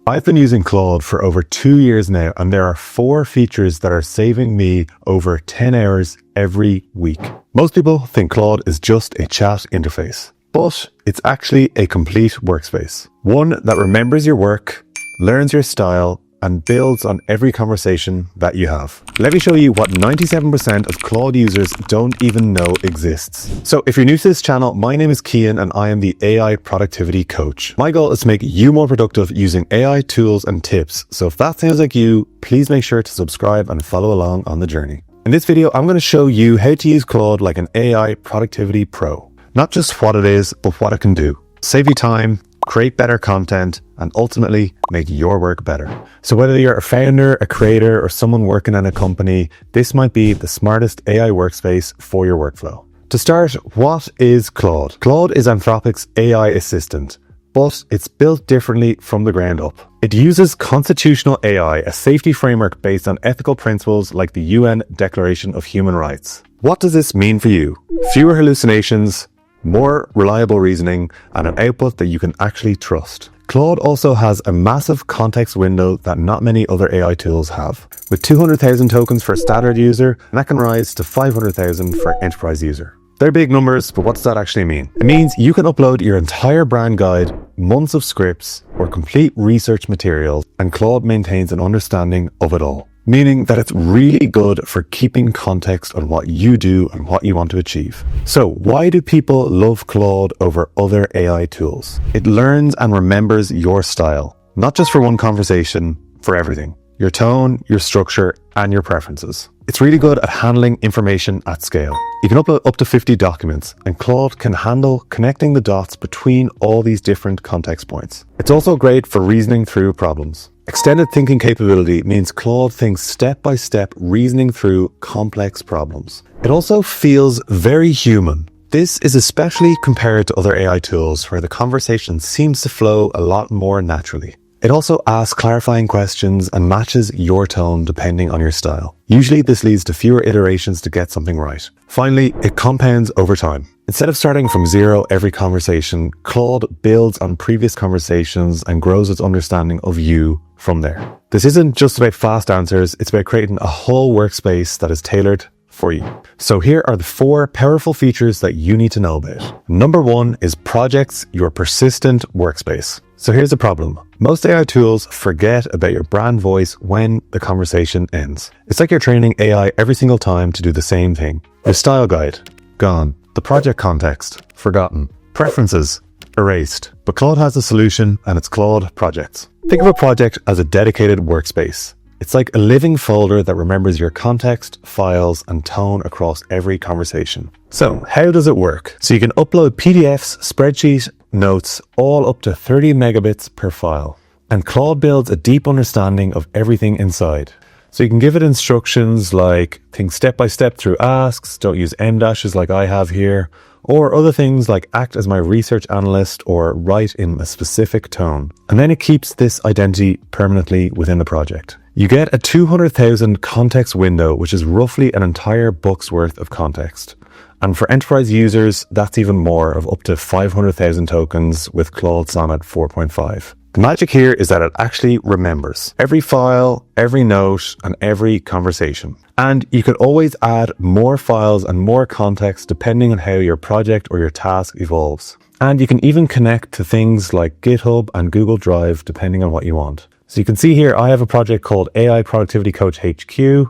I've been using Claude for over 2 years now, and there are 4 features that are saving me over 10 hours every week. Most people think Claude is just a chat interface, but it's actually a complete workspace. One that remembers your work, learns your style, and builds on every conversation that you have. Let me show you what 97% of Claude users don't even know exists. So if you're new to this channel, my name is Cian and I am the AI productivity coach. My goal is to make you more productive using AI tools and tips. So if that sounds like you, please make sure to subscribe and follow along on the journey. In this video, I'm going to show you how to use Claude like an AI productivity pro. Not just what it is, but what it can do. Save you time, create better content, and ultimately make your work better. So whether you're a founder, a creator, or someone working in a company, this might be the smartest AI workspace for your workflow. To start, what is Claude? Claude is Anthropic's AI assistant, but it's built differently from the ground up. It uses constitutional AI, a safety framework based on ethical principles like the UN Declaration of Human Rights. What does this mean for you? Fewer hallucinations, more reliable reasoning, and an output that you can actually trust. Claude also has a massive context window that not many other AI tools have, with 200,000 tokens for a standard user, and that can rise to 500,000 for enterprise user. They're big numbers, but what does that actually mean? It means you can upload your entire brand guide, months of scripts, or complete research materials, and Claude maintains an understanding of it all. Meaning that it's really good for keeping context on what you do and what you want to achieve. So why do people love Claude over other AI tools? It learns and remembers your style, not just for one conversation, for everything. Your tone, your structure, and your preferences. It's really good at handling information at scale. You can upload up to 50 documents, and Claude can handle connecting the dots between all these different context points. It's also great for reasoning through problems. Extended thinking capability means Claude thinks step by step, reasoning through complex problems. It also feels very human. This is especially compared to other AI tools where the conversation seems to flow a lot more naturally. It also asks clarifying questions and matches your tone depending on your style. Usually this leads to fewer iterations to get something right. Finally, it compounds over time. Instead of starting from zero every conversation, Claude builds on previous conversations and grows its understanding of you from there. This isn't just about fast answers, it's about creating a whole workspace that is tailored for you. So here are the 4 powerful features that you need to know about. Number 1 is Projects, your persistent workspace. So here's the problem. Most AI tools forget about your brand voice when the conversation ends. It's like you're training AI every single time to do the same thing. Your style guide, gone. The project context, forgotten. Preferences, erased. But Claude has a solution, and it's Claude Projects. Think of a project as a dedicated workspace. It's like a living folder that remembers your context, files, and tone across every conversation. So how does it work? So you can upload PDFs, spreadsheets, notes, all up to 30 megabits per file. And Claude builds a deep understanding of everything inside. So you can give it instructions like think step by step through asks, don't use em dashes like I have here, or other things like act as my research analyst or write in a specific tone. And then it keeps this identity permanently within the project. You get a 200,000 context window, which is roughly an entire book's worth of context. And for enterprise users, that's even more, of up to 500,000 tokens with Claude Sonnet 4.5. The magic here is that it actually remembers every file, every note, and every conversation. And you can always add more files and more context depending on how your project or your task evolves. And you can even connect to things like GitHub and Google Drive depending on what you want. So you can see here, I have a project called AI Productivity Coach HQ.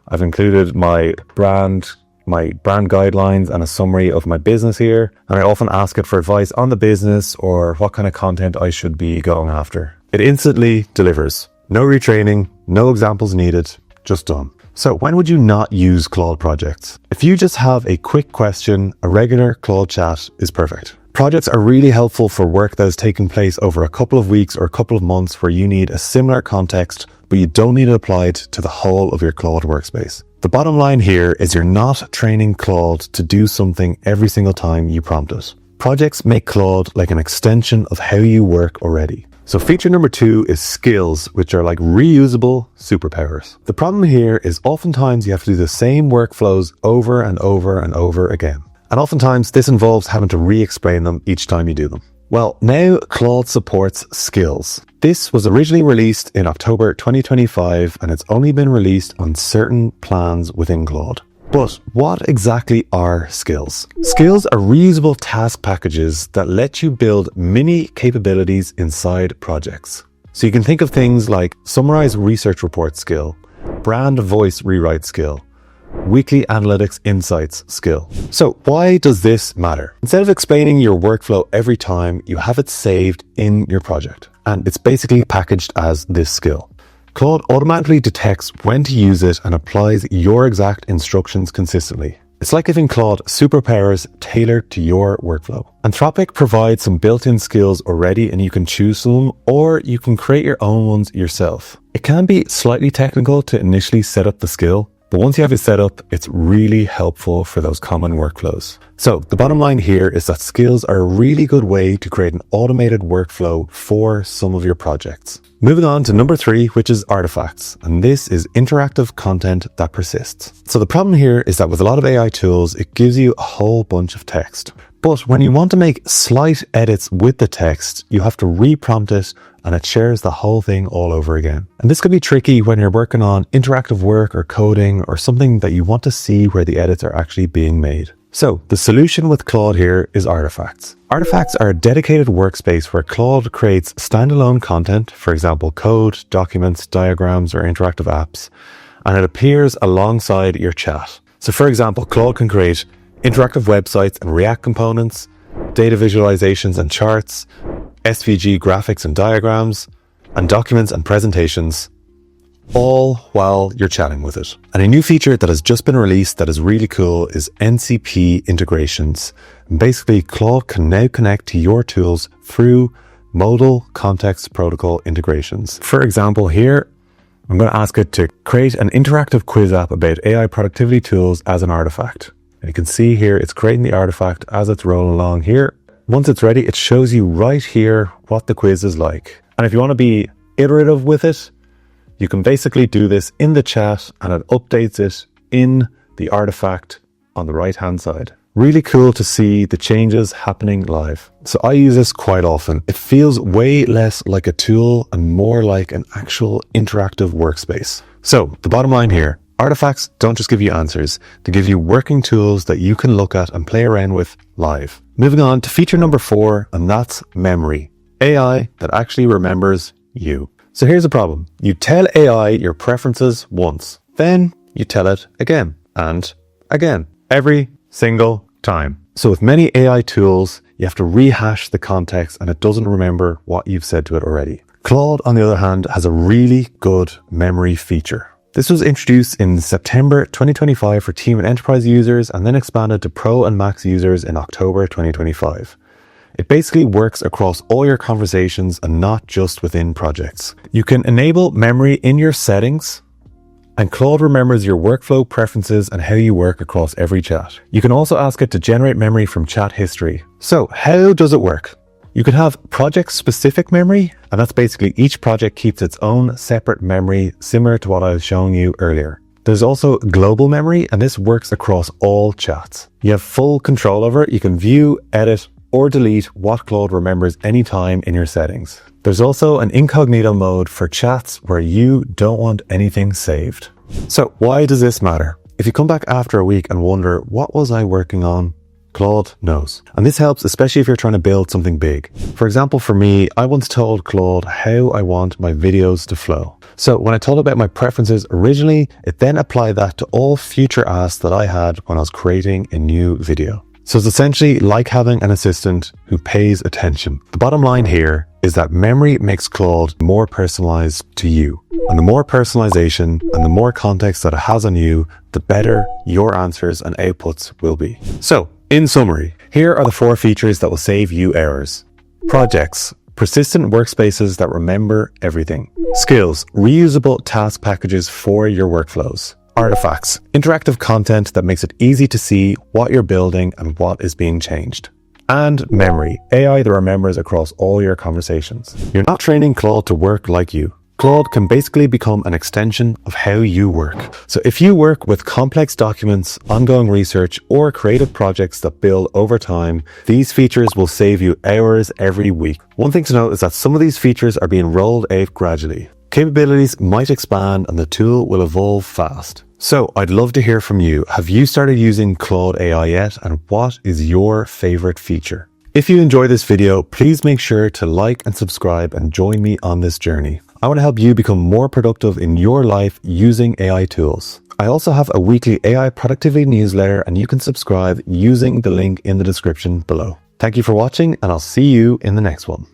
I've included my brand guidelines and a summary of my business here. And I often ask it for advice on the business or what kind of content I should be going after. It instantly delivers. No retraining, no examples needed, just done. So when would you not use Claude Projects? If you just have a quick question, a regular Claude chat is perfect. Projects are really helpful for work that is taking place over a couple of weeks or a couple of months where you need a similar context, but you don't need it applied to the whole of your Claude workspace. The bottom line here is you're not training Claude to do something every single time you prompt it. Projects make Claude like an extension of how you work already. So feature number 2 is skills, which are like reusable superpowers. The problem here is oftentimes you have to do the same workflows over and over and over again. And oftentimes this involves having to re-explain them each time you do them. Well, now Claude supports skills. This was originally released in October 2025 and it's only been released on certain plans within Claude. But what exactly are skills? Skills are reusable task packages that let you build mini capabilities inside projects. So you can think of things like summarize research report skill, brand voice rewrite skill, weekly analytics insights skill. So why does this matter? Instead of explaining your workflow every time, you have it saved in your project. And it's basically packaged as this skill. Claude automatically detects when to use it and applies your exact instructions consistently. It's like giving Claude superpowers tailored to your workflow. Anthropic provides some built-in skills already and you can choose some, or you can create your own ones yourself. It can be slightly technical to initially set up the skill, but once you have it set up, it's really helpful for those common workflows. So the bottom line here is that skills are a really good way to create an automated workflow for some of your projects. Moving on to number 3, which is artifacts. And this is interactive content that persists. So the problem here is that with a lot of AI tools, it gives you a whole bunch of text. But when you want to make slight edits with the text, you have to reprompt it and it shares the whole thing all over again. And this can be tricky when you're working on interactive work or coding or something that you want to see where the edits are actually being made. So the solution with Claude here is artifacts. Artifacts are a dedicated workspace where Claude creates standalone content, for example, code, documents, diagrams, or interactive apps, and it appears alongside your chat. So for example, Claude can create interactive websites and React components, data visualizations and charts, SVG graphics and diagrams, and documents and presentations, all while you're chatting with it. And a new feature that has just been released that is really cool is MCP Integrations. And basically, Claude can now connect to your tools through modal context protocol integrations. For example, here, I'm going to ask it to create an interactive quiz app about AI productivity tools as an artifact. And you can see here, it's creating the artifact as it's rolling along here. Once it's ready, it shows you right here what the quiz is like. And if you want to be iterative with it, you can basically do this in the chat and it updates it in the artifact on the right-hand side. Really cool to see the changes happening live. So I use this quite often. It feels way less like a tool and more like an actual interactive workspace. So the bottom line here, artifacts don't just give you answers, they give you working tools that you can look at and play around with live. Moving on to feature number 4, and that's memory. AI that actually remembers you. So here's the problem. You tell AI your preferences once, then you tell it again and again, every single time. So with many AI tools, you have to rehash the context and it doesn't remember what you've said to it already. Claude, on the other hand, has a really good memory feature. This was introduced in September 2025 for team and enterprise users and then expanded to pro and max users in October 2025. It basically works across all your conversations and not just within projects. You can enable memory in your settings, and Claude remembers your workflow preferences and how you work across every chat. You can also ask it to generate memory from chat history. So how does it work? You can have project-specific memory, and that's basically each project keeps its own separate memory, similar to what I was showing you earlier. There's also global memory, and this works across all chats. You have full control over it. You can view, edit, or delete what Claude remembers anytime in your settings. There's also an incognito mode for chats where you don't want anything saved. So why does this matter? If you come back after a week and wonder, what was I working on? Claude knows. And this helps especially if you're trying to build something big. For example, for me, I once told Claude how I want my videos to flow. So when I told it about my preferences originally, it then applied that to all future asks that I had when I was creating a new video. So it's essentially like having an assistant who pays attention. The bottom line here is that memory makes Claude more personalized to you. And the more personalization and the more context that it has on you, the better your answers and outputs will be. So, in summary, here are the 4 features that will save you errors. Projects, persistent workspaces that remember everything. Skills, reusable task packages for your workflows. Artifacts, interactive content that makes it easy to see what you're building and what is being changed. And memory, AI that remembers across all your conversations. You're not training Claude to work like you. Claude can basically become an extension of how you work. So if you work with complex documents, ongoing research, or creative projects that build over time, these features will save you hours every week. One thing to note is that some of these features are being rolled out gradually. Capabilities might expand and the tool will evolve fast. So I'd love to hear from you. Have you started using Claude AI yet? And what is your favorite feature? If you enjoyed this video, please make sure to like and subscribe and join me on this journey. I want to help you become more productive in your life using AI tools. I also have a weekly AI productivity newsletter and you can subscribe using the link in the description below. Thank you for watching and I'll see you in the next one.